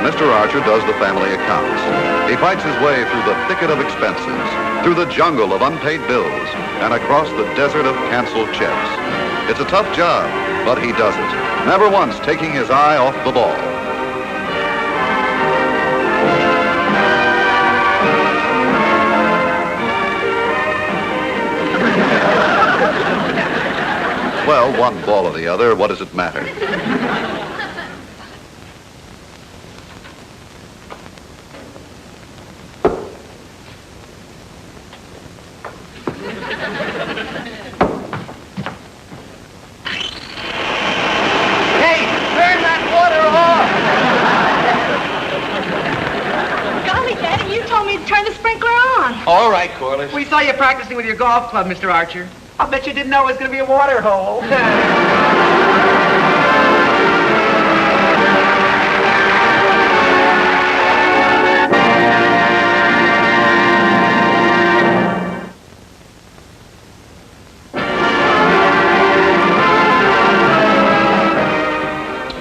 Mr. Archer does the family accounts. He fights his way through the thicket of expenses, through the jungle of unpaid bills, and across the desert of canceled checks. It's a tough job, but he does it, never once taking his eye off the ball. Well, one ball or the other, what does it matter? All right, Corliss. We saw you practicing with your golf club, Mr. Archer. I'll bet you didn't know it was going to be a water hole.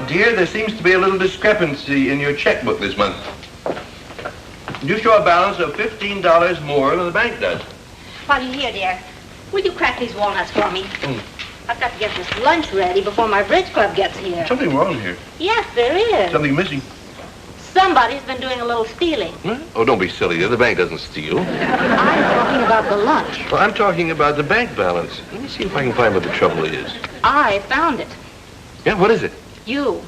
Dear, there seems to be a little discrepancy in your checkbook this month. You show a balance of $15 more than the bank does. While you're here, dear, will you crack these walnuts for me? I've got to get this lunch ready before my bridge club gets here. Something wrong here. Yes, there is. Something missing. Somebody's been doing a little stealing. Huh? Oh, don't be silly. The bank doesn't steal. I'm talking about the lunch. Well, I'm talking about the bank balance. Let me see if I can find what the trouble is. I found it. Yeah, what is it? You.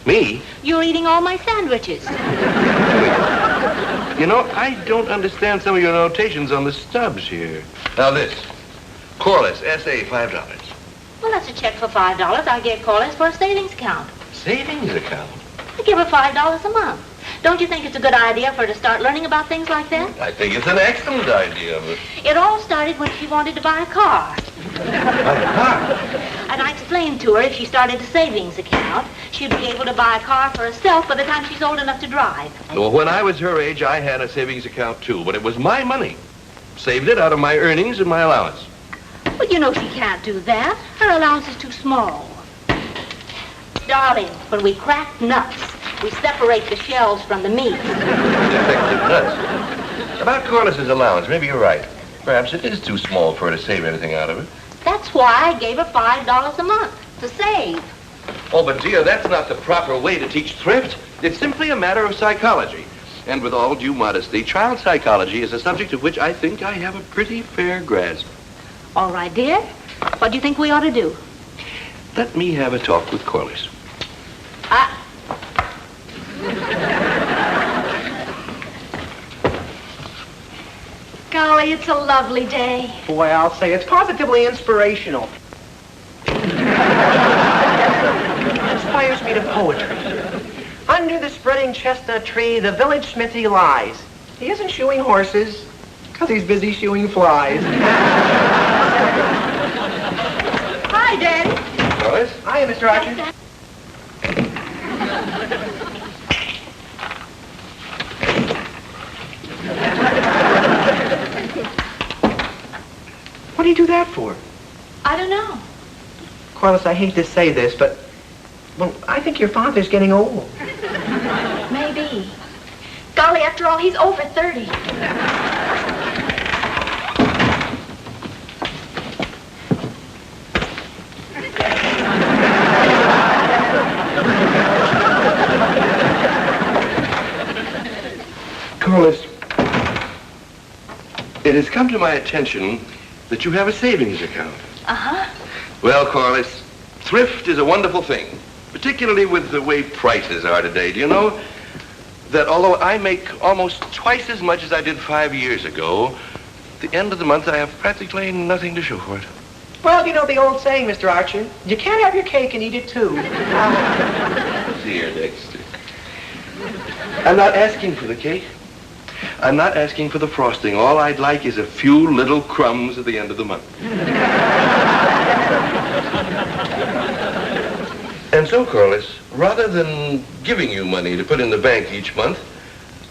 Me? You're eating all my sandwiches. You know, I don't understand some of your notations on the stubs here. Now this. Corliss, S.A., $5. Well, that's a check for $5 I gave Corliss for a savings account. Savings account? I give her $5 a month. Don't you think it's a good idea for her to start learning about things like that? I think it's an excellent idea, but... It all started when she wanted to buy a car. Buy a car? And I explained to her if she started a savings account, she'd be able to buy a car for herself by the time she's old enough to drive. Well, when I was her age, I had a savings account, too, but it was my money. Saved it out of my earnings and my allowance. Well, you know she can't do that. Her allowance is too small. Darling, when we crack nuts, we separate the shells from the meat. Defective nuts. About Corliss's allowance, maybe you're right. Perhaps it is too small for her to save anything out of it. That's why I gave her $5 a month to save. Oh, but dear, that's not the proper way to teach thrift. It's simply a matter of psychology. And with all due modesty, child psychology is a subject of which I think I have a pretty fair grasp. All right, dear. What do you think we ought to do? Let me have a talk with Corliss. Golly, it's a lovely day. Boy, I'll say it's positively inspirational. Inspires me to poetry. Under the spreading chestnut tree, the village smithy lies. He isn't shoeing horses, because he's busy shoeing flies. Hi, Daddy. Corliss? Hiya, Mr. Archer. What do you do that for? I don't know. Corliss, I hate to say this, but, well, I think your father's getting old. Maybe. Golly, after all, he's over 30. Corliss, it has come to my attention that you have a savings account. Uh-huh. Well, Corliss, thrift is a wonderful thing, particularly with the way prices are today. Do you know that although I make almost twice as much as I did 5 years ago, at the end of the month I have practically nothing to show for it? Well, you know the old saying, Mr. Archer, you can't have your cake and eat it too. Dear Dexter, I'm not asking for the cake. I'm not asking for the frosting. All I'd like is a few little crumbs at the end of the month. And so, Corliss, rather than giving you money to put in the bank each month,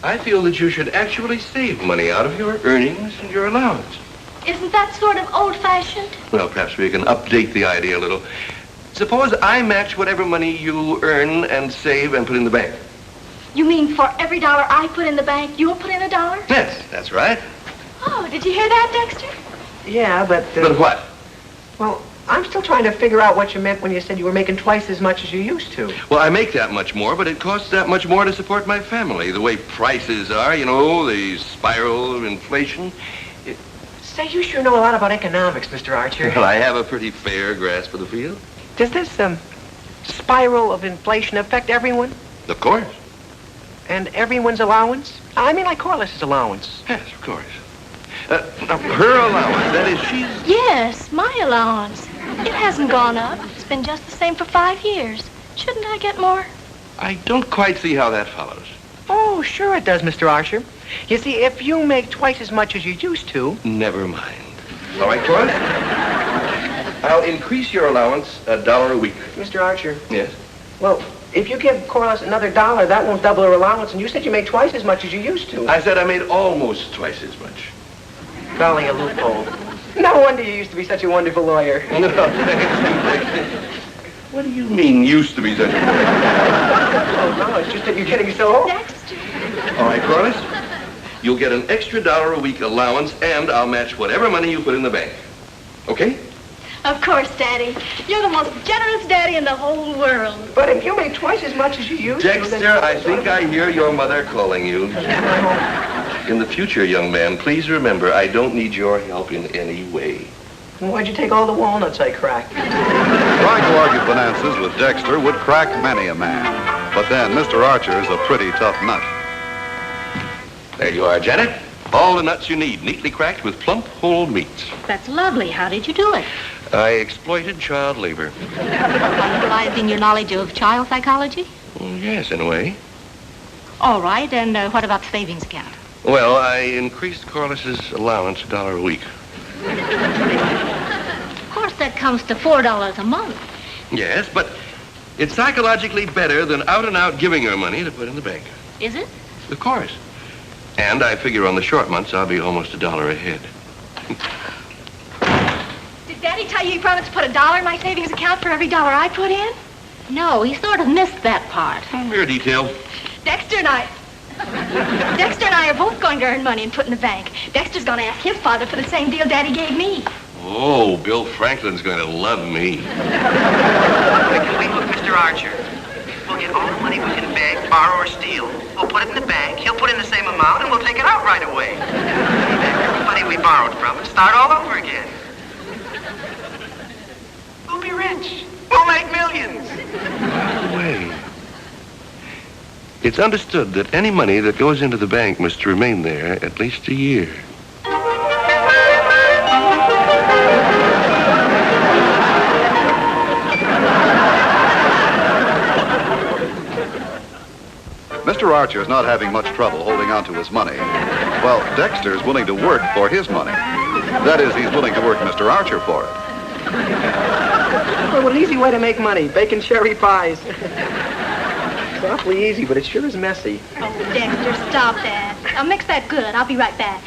I feel that you should actually save money out of your earnings and your allowance. Isn't that sort of old-fashioned? Well, perhaps we can update the idea a little. Suppose I match whatever money you earn and save and put in the bank. You mean for every dollar I put in the bank, you'll put in a dollar? Yes, that's right. Oh, did you hear that, Dexter? Yeah, but... But what? Well, I'm still trying to figure out what you meant when you said you were making twice as much as you used to. Well, I make that much more, but it costs that much more to support my family. The way prices are, you know, the spiral of inflation. Say, you sure know a lot about economics, Mr. Archer. Well, I have a pretty fair grasp of the field. Does this, spiral of inflation affect everyone? Of course. And everyone's allowance? I mean, like Corliss's allowance. Yes, of course. Now, her allowance, that is, she's... Yes, my allowance. It hasn't gone up. It's been just the same for 5 years. Shouldn't I get more? I don't quite see how that follows. Oh, sure it does, Mr. Archer. You see, if you make twice as much as you used to... Never mind. All right, Corliss? I'll increase your allowance $1 a week. Mr. Archer. Yes? Well, if you give Corliss another $1, that won't double her allowance, and you said you make twice as much as you used to. I said I made almost twice as much. Golly, a loophole. No wonder you used to be such a wonderful lawyer. No, what do you mean, used to be such a... Oh, no, it's just that you're getting so old. Dexter. All right, Corliss? You'll get an extra $1 a week allowance, and I'll match whatever money you put in the bank. Okay? Of course, Daddy. You're the most generous daddy in the whole world. But if you make twice as much as you used to... Dexter, I think I hear your mother calling you. In the future, young man, please remember, I don't need your help in any way. Well, why'd you take all the walnuts I cracked? Trying to argue finances with Dexter would crack many a man. But then Mr. Archer's a pretty tough nut. There you are, Janet. All the nuts you need, neatly cracked with plump, whole meats. That's lovely. How did you do it? I exploited child labor. Utilizing your knowledge of child psychology? Well, yes, in a way. All right, and what about the savings account? Well, I increased Corliss's allowance $1 a week. Of course, that comes to $4 a month. Yes, but it's psychologically better than out-and-out giving her money to put in the bank. Is it? Of course. And I figure on the short months, I'll be almost $1 ahead. Did Daddy tell you he promised to put $1 in my savings account for every dollar I put in? No, he sort of missed that part. Mere detail. Dexter and I are both going to earn money and put in the bank. Dexter's going to ask his father for the same deal Daddy gave me. Oh, Bill Franklin's going to love me. We with Mr. Archer. We'll get all the money we can beg, borrow, or steal. We'll put it in the bank. He'll put in the same amount, and we'll take it out right away. Pay back everybody we borrowed from and start all over again. We'll be rich. We'll make millions. By the way, it's understood that any money that goes into the bank must remain there at least a year. Mr. Archer's not having much trouble holding on to his money. Well, Dexter's willing to work for his money. That is, he's willing to work Mr. Archer for it. Well, what an easy way to make money. Baking cherry pies. It's awfully easy, but it sure is messy. Oh, Dexter, stop that. I'll mix that good. I'll be right back.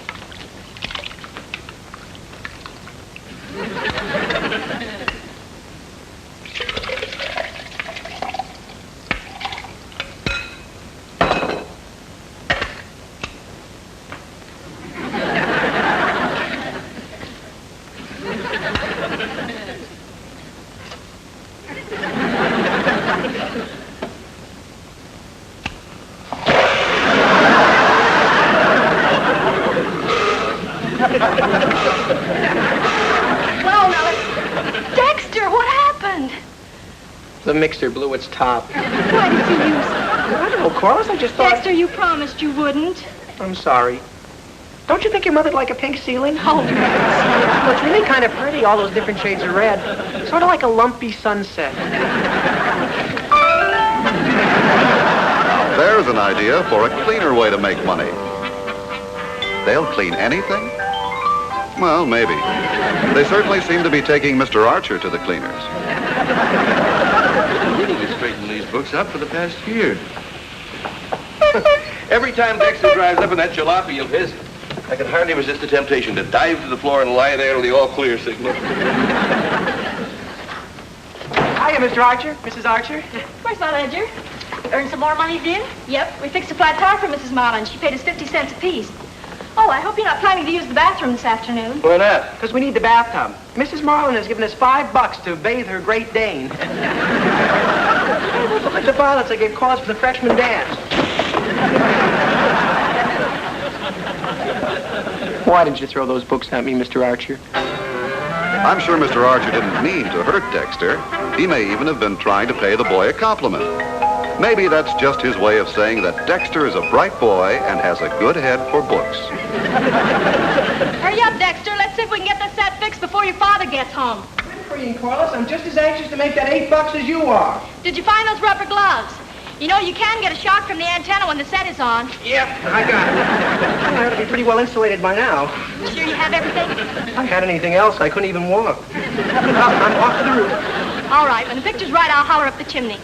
The mixer blew its top. Why did you use it? I don't know, Corliss. I just thought... Dexter, you promised you wouldn't. I'm sorry. Don't you think your mother'd like a pink ceiling? Oh, Well, it's really kind of pretty, all those different shades of red. Sort of like a lumpy sunset. There's an idea for a cleaner way to make money. They'll clean anything? Well, maybe. They certainly seem to be taking Mr. Archer to the cleaners. I've been meaning to straighten these books up for the past year. Every time Dexter drives up in that jalopy of his, I can hardly resist the temptation to dive to the floor and lie there till the all-clear signal. Hiya, Mr. Archer. Mrs. Archer. Where's my ledger? Earn some more money, dear? Yep, we fixed a flat tire for Mrs. Marlin. She paid us 50 cents apiece. Oh, I hope you're not planning to use the bathroom this afternoon. Why not? Because we need the bathtub. Mrs. Marlin has given us $5 to bathe her Great Dane. Those look like the violets I gave cause for the freshman dance. Why did you throw those books at me, Mr. Archer? I'm sure Mr. Archer didn't mean to hurt Dexter. He may even have been trying to pay the boy a compliment. Maybe that's just his way of saying that Dexter is a bright boy and has a good head for books. Hurry up, Dexter. Let's see if we can get this set fixed before your father gets home. I'm free, Corliss. I'm just as anxious to make that $8 as you are. Did you find those rubber gloves? You know, you can get a shock from the antenna when the set is on. Yep, I got it. I ought to be pretty well insulated by now. Sure you have everything? If I had anything else, I couldn't even walk. I'm off to the roof. All right, when the picture's right, I'll holler up the chimney.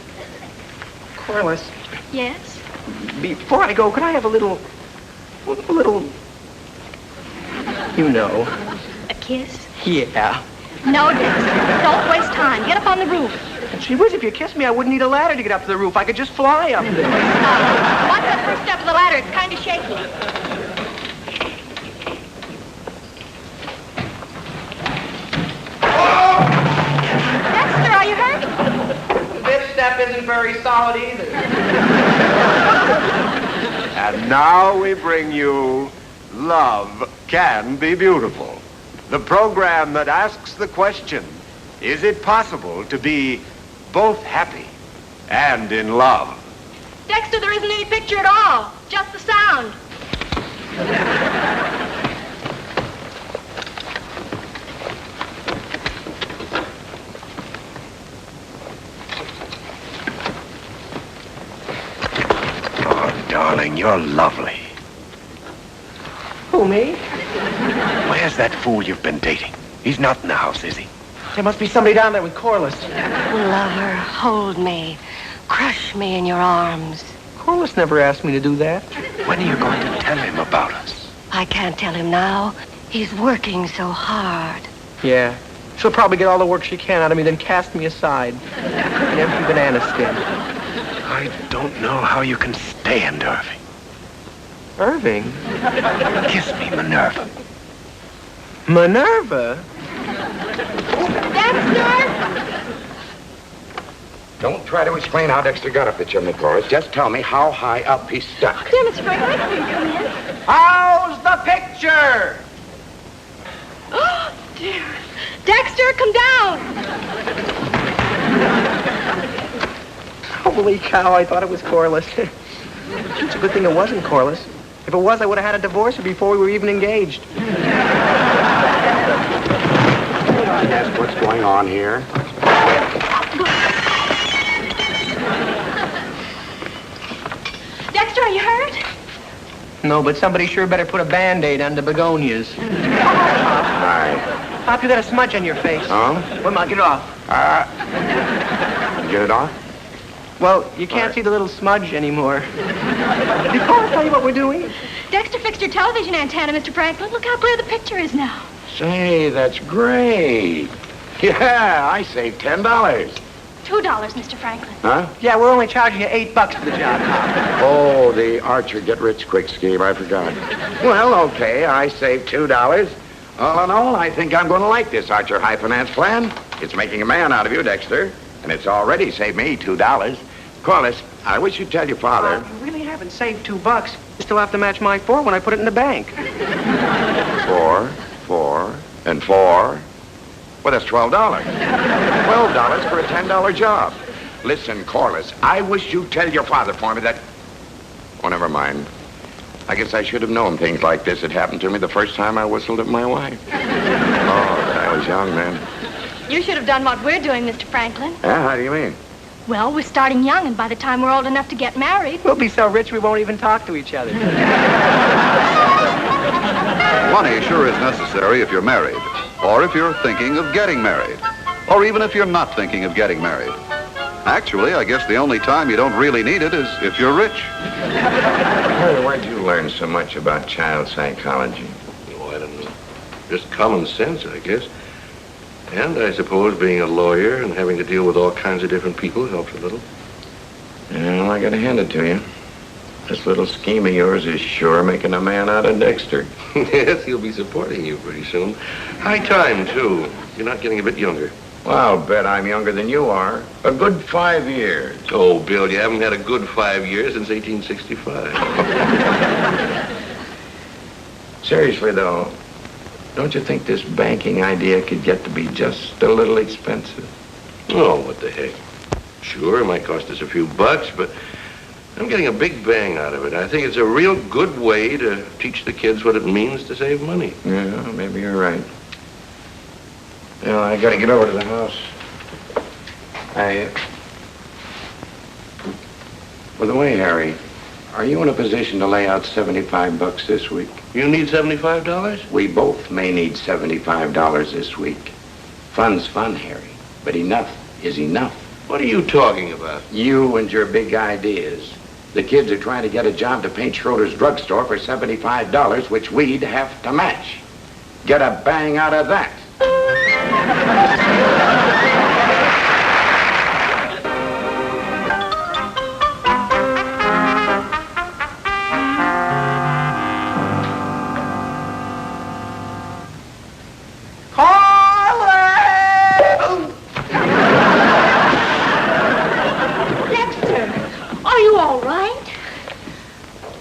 Corliss, Yes? before I go, could I have a little, you know. A kiss? Yeah. No, Dexter. Don't waste time. Get up on the roof. And gee whiz, if you kissed me, I wouldn't need a ladder to get up to the roof. I could just fly up there. Watch that first step of the ladder. It's kind of shaky. Dexter, are you hurt? This step isn't very solid either. And now we bring you Love Can Be Beautiful, the program that asks the question, is it possible to be both happy and in love? Dexter, there isn't any picture at all. Just the sound. Oh, darling, you're lovely. Who, me? Where's that fool you've been dating? He's not in the house, is he? There must be somebody down there with Corliss. Lover, hold me. Crush me in your arms. Corliss never asked me to do that. When are you going to tell him about us? I can't tell him now. He's working so hard. Yeah. She'll probably get all the work she can out of me, then cast me aside. An empty banana skin. I don't know how you can stand Irving. Irving? Kiss me, Minerva. Minerva? Dexter! Don't try to explain how Dexter got up the chimney, Corliss. Just tell me how high up he stuck. Dear Mr. Franklin, can you come in? How's the picture? Oh, dear. Dexter, come down. Holy cow, I thought it was Corliss. It's a good thing it wasn't Corliss. If it was, I would have had a divorce before we were even engaged. Yes, what's going on here? Dexter, are you hurt? No, but somebody sure better put a Band-Aid on the begonias. Hi. Pop, you got a smudge on your face. Huh? Wait, Mom, get it off. Get it off? Well, you can't see the little smudge anymore. Did Corliss tell you what we're doing? Dexter fixed your television antenna, Mr. Franklin. Look how clear the picture is now. Say, that's great. Yeah, I saved $10. $2, Mr. Franklin. Huh? Yeah, we're only charging you $8 for the job. Oh, the Archer get-rich-quick scheme. I forgot. Well, okay, I saved $2. All in all, I think I'm going to like this Archer High Finance plan. It's making a man out of you, Dexter. And it's already saved me $2. Corliss, I wish you'd tell your father. You really haven't saved $2. You still have to match my 4 when I put it in the bank. 4, and 4. Well, that's $12. $12 for a $10 job. Listen, Corliss, I wish you'd tell your father for me that... Oh, never mind. I guess I should have known things like this had happened to me the first time I whistled at my wife. Oh, but I was young then. You should have done what we're doing, Mr. Franklin. Yeah, how do you mean? Well, we're starting young, and by the time we're old enough to get married... We'll be so rich we won't even talk to each other. Money sure is necessary if you're married, or if you're thinking of getting married, or even if you're not thinking of getting married. Actually, I guess the only time you don't really need it is if you're rich. Where'd you learn so much about child psychology? Oh, I don't know. Just common sense, I guess. And I suppose being a lawyer and having to deal with all kinds of different people helps a little. Well, Well, I gotta hand it to you. This little scheme of yours is sure making a man out of Dexter. Yes, he'll be supporting you pretty soon. High time, too. You're not getting a bit younger. Well, I'll bet I'm younger than you are. A good 5 years. Oh, Bill, you haven't had a good 5 years since 1865. Seriously, though, don't you think this banking idea could get to be just a little expensive? Oh, what the heck. Sure, it might cost us a few bucks, but I'm getting a big bang out of it. I think it's a real good way to teach the kids what it means to save money. Yeah, maybe you're right. You know, I gotta get over to the house. By the way, Harry, are you in a position to lay out $75 this week? You need $75? We both may need $75 this week. Fun's fun, Harry, but enough is enough. What are you talking about? You and your big ideas. The kids are trying to get a job to paint Schroeder's drugstore for $75, which we'd have to match. Get a bang out of that.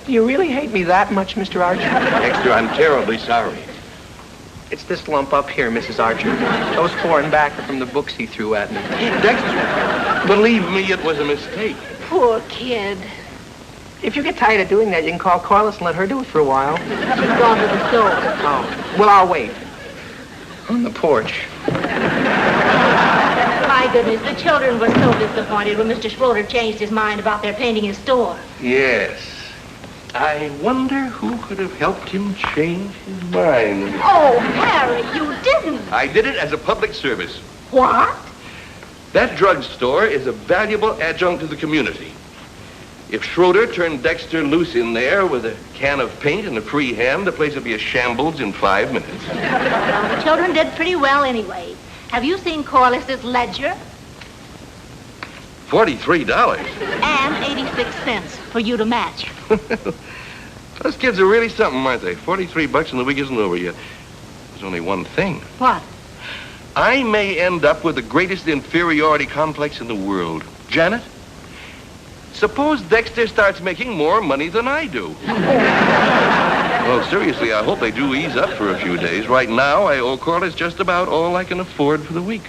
Do you really hate me that much, Mr. Archer? Dexter, I'm terribly sorry. It's this lump up here, Mrs. Archer. Those 4 and back are from the books he threw at me. Dexter, believe me, it was a mistake. Poor kid. If you get tired of doing that, you can call Corliss and let her do it for a while. She's gone to the store. Oh, well, I'll wait. On the porch. My goodness, the children were so disappointed when Mr. Schroeder changed his mind about their painting his store. Yes. I wonder who could have helped him change his mind. Oh, Harry, you didn't. I did it as a public service. What? That drugstore is a valuable adjunct to the community. If Schroeder turned Dexter loose in there with a can of paint and a free hand, the place would be a shambles in 5 minutes. Well, the children did pretty well anyway. Have you seen Corliss's ledger? $43. And 86 cents for you to match. Those kids are really something, aren't they? $43 and the week isn't over yet. There's only one thing. What? I may end up with the greatest inferiority complex in the world. Janet, suppose Dexter starts making more money than I do. Well, seriously, I hope they do ease up for a few days. Right now, I owe Corliss just about all I can afford for the week.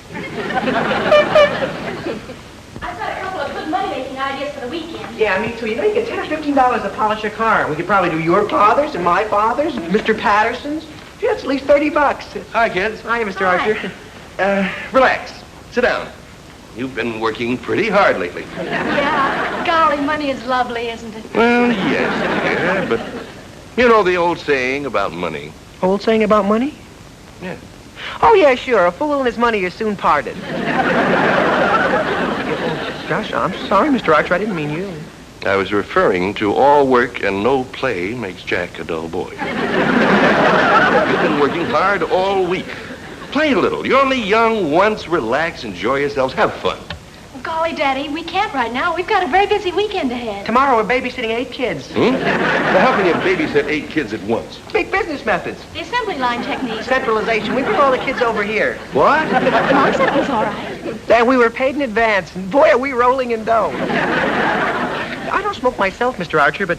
I've got a couple of good money-making ideas for the weekend. Yeah, me too. You know, you get $10 or $15 to polish a car. We could probably do your father's and my father's and Mr. Patterson's. Gee, that's at least $30. Hi, kids. Hi, Mr. Archer. Relax. Sit down. You've been working pretty hard lately. Yeah, golly, money is lovely, isn't it? Well, yes, dear, but you know the old saying about money. Old saying about money? Yeah. Oh, yeah, sure. A fool and his money is soon parted. Gosh, I'm sorry, Mr. Archer. I didn't mean you. I was referring to all work and no play makes Jack a dull boy. You've been working hard all week. Play a little. You're only young once. Relax, enjoy yourselves, have fun. Golly, Daddy, we can't right now. We've got a very busy weekend ahead. Tomorrow we're babysitting 8 kids. Well, how can you babysit 8 kids at once? Big business methods. The assembly line technique. Centralization. We bring all the kids over here. What? Mom said it was all right. And we were paid in advance. And boy, are we rolling in dough. I don't smoke myself, Mr. Archer, but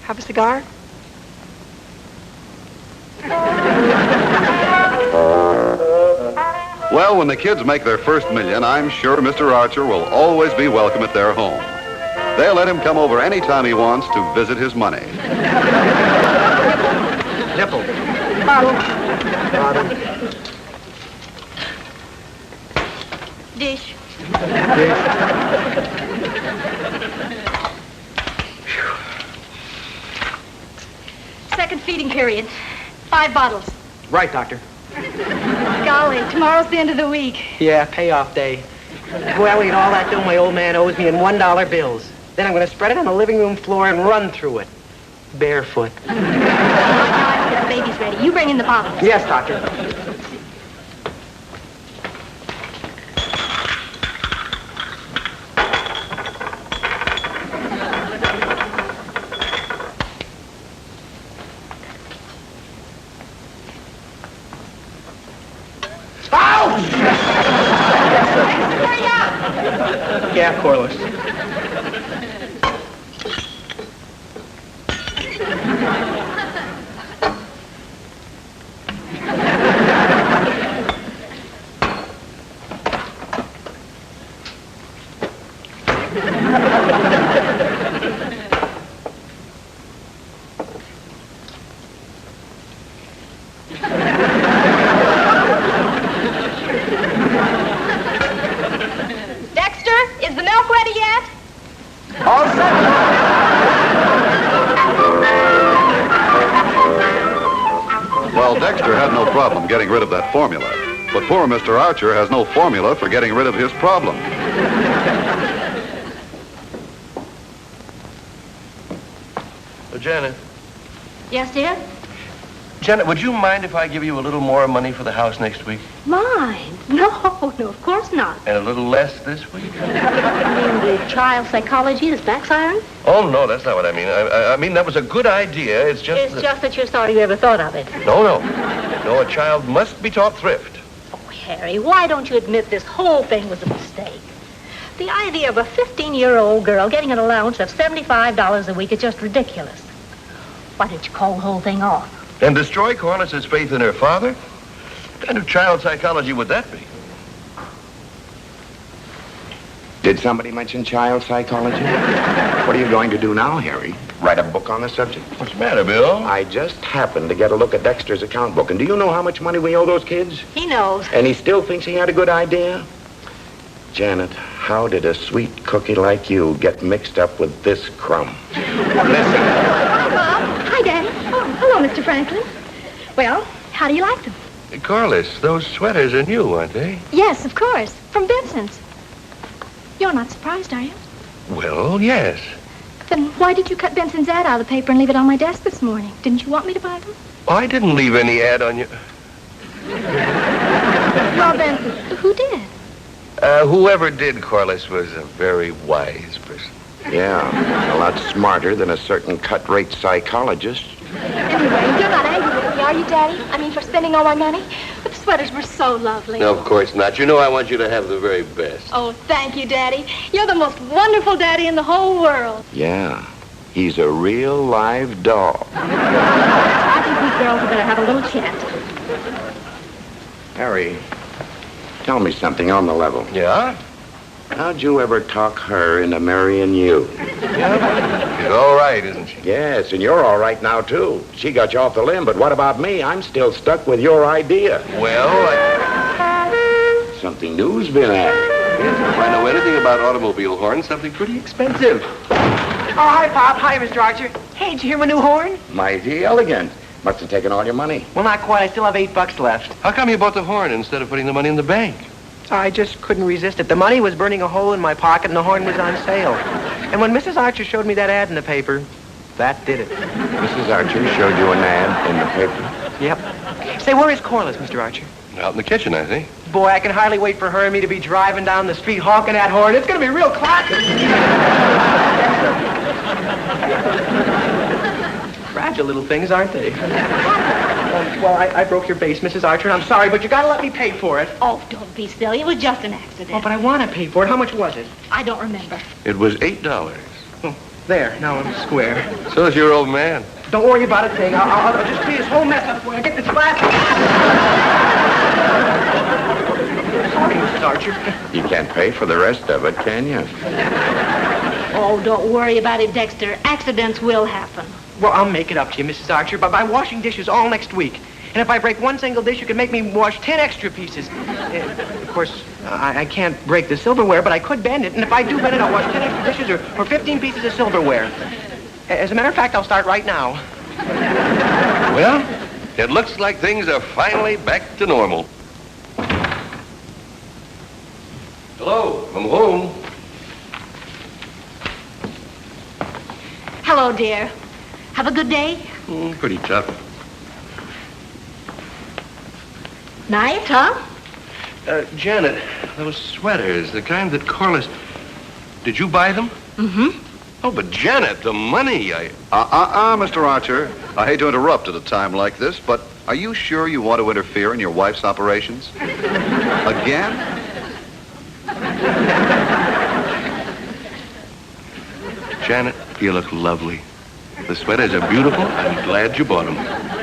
have a cigar? Well, when the kids make their first million, I'm sure Mr. Archer will always be welcome at their home. They'll let him come over anytime he wants to visit his money. Nipple. Bottle. Bottle. Dish. Second feeding period. 5 bottles. Right, Doctor. Golly, tomorrow's the end of the week. Yeah, payoff day. Boy, I'll eat all that dough my old man owes me in $1 bills. Then I'm going to spread it on the living room floor and run through it. Barefoot. The baby's ready. You bring in the bottles. Yes, Doctor. Ouch! Hurry up! Yeah, Corliss. Dexter, is the milk ready yet? All set. Well, Dexter had no problem getting rid of that formula. But poor Mr. Archer has no formula for getting rid of his problem. Janet. Yes, dear? Janet, would you mind if I give you a little more money for the house next week? Mine? No, of course not. And a little less this week? You mean the child psychology is backfiring? Oh, no, that's not what I mean. I mean, that was a good idea. It's just It's just that you're sorry you ever thought of it. No, no. No, a child must be taught thrift. Oh, Harry, why don't you admit this whole thing was a mistake? The idea of a 15-year-old girl getting an allowance of $75 a week is just ridiculous. Why didn't you call the whole thing off? And destroy Corliss's faith in her father? What kind of child psychology would that be? Did somebody mention child psychology? What are you going to do now, Harry? Write a book on the subject? What's the matter, Bill? I just happened to get a look at Dexter's account book, and do you know how much money we owe those kids? He knows. And he still thinks he had a good idea? Janet, how did a sweet cookie like you get mixed up with this crumb? Listen. Hi, Daddy. Oh, hello, Mr. Franklin. Well, how do you like them? Corliss, those sweaters are new, aren't they? Yes, of course. From Benson's. You're not surprised, are you? Well, yes. Then why did you cut Benson's ad out of the paper and leave it on my desk this morning? Didn't you want me to buy them? Oh, I didn't leave any ad on you. Well, then, who did? Whoever did, Corliss, was a very wise person. Yeah, a lot smarter than a certain cut-rate psychologist. Anyway, you're not angry with me, are you, Daddy? I mean, for spending all my money? But the sweaters were so lovely. No, of course not. You know I want you to have the very best. Oh, thank you, Daddy. You're the most wonderful daddy in the whole world. Yeah, he's a real live doll. I think these girls had better have a little chat. Harry, tell me something on the level. Yeah? How'd you ever talk her into marrying you? Yeah, she's all right, isn't she? Yes, and you're all right now, too. She got you off the limb, but what about me? I'm still stuck with your idea. Well, Something new's been added. if I know anything about automobile horns, something pretty expensive. Oh, hi, Pop. Hi, Mr. Archer. Hey, did you hear my new horn? Mighty elegant. Must have taken all your money. Well, not quite. I still have $8 left. How come you bought the horn instead of putting the money in the bank? I just couldn't resist it. The money was burning a hole in my pocket, and the horn was on sale. And when Mrs. Archer showed me that ad in the paper, that did it. Mrs. Archer showed you an ad in the paper. Yep. Say, where is Corliss, Mr. Archer? Out in the kitchen, I think. Boy, I can hardly wait for her and me to be driving down the street honking that horn. It's going to be real classic. Fragile little things, aren't they? Well, I broke your base, Mrs. Archer, and I'm sorry, but you got to let me pay for it. Oh, don't be silly. It was just an accident. Oh, but I want to pay for it. How much was it? I don't remember. It was $8. Oh, there. Now I'm square. So is your old man. Don't worry about a thing. I'll just clean this whole mess up for you. I'll get this glass. Sorry, Mrs. Archer. You can't pay for the rest of it, can you? Oh, don't worry about it, Dexter. Accidents will happen. Well, I'll make it up to you, Mrs. Archer, but by washing dishes all next week. And if I break one single dish, you can make me wash 10 extra pieces. Of course, I can't break the silverware, but I could bend it. And if I do bend it, I'll wash 10 extra dishes or 15 pieces of silverware. As a matter of fact, I'll start right now. Well, it looks like things are finally back to normal. Hello, I'm home. Hello, dear. Have a good day? Pretty tough. Nice, huh? Janet, those sweaters, the kind that Corliss... Did you buy them? Mm-hmm. Oh, but Janet, the money, Mr. Archer. I hate to interrupt at a time like this, but Are you sure you want to interfere in your wife's operations? Again? Janet, you look lovely. The sweaters are beautiful. I'm glad you bought them.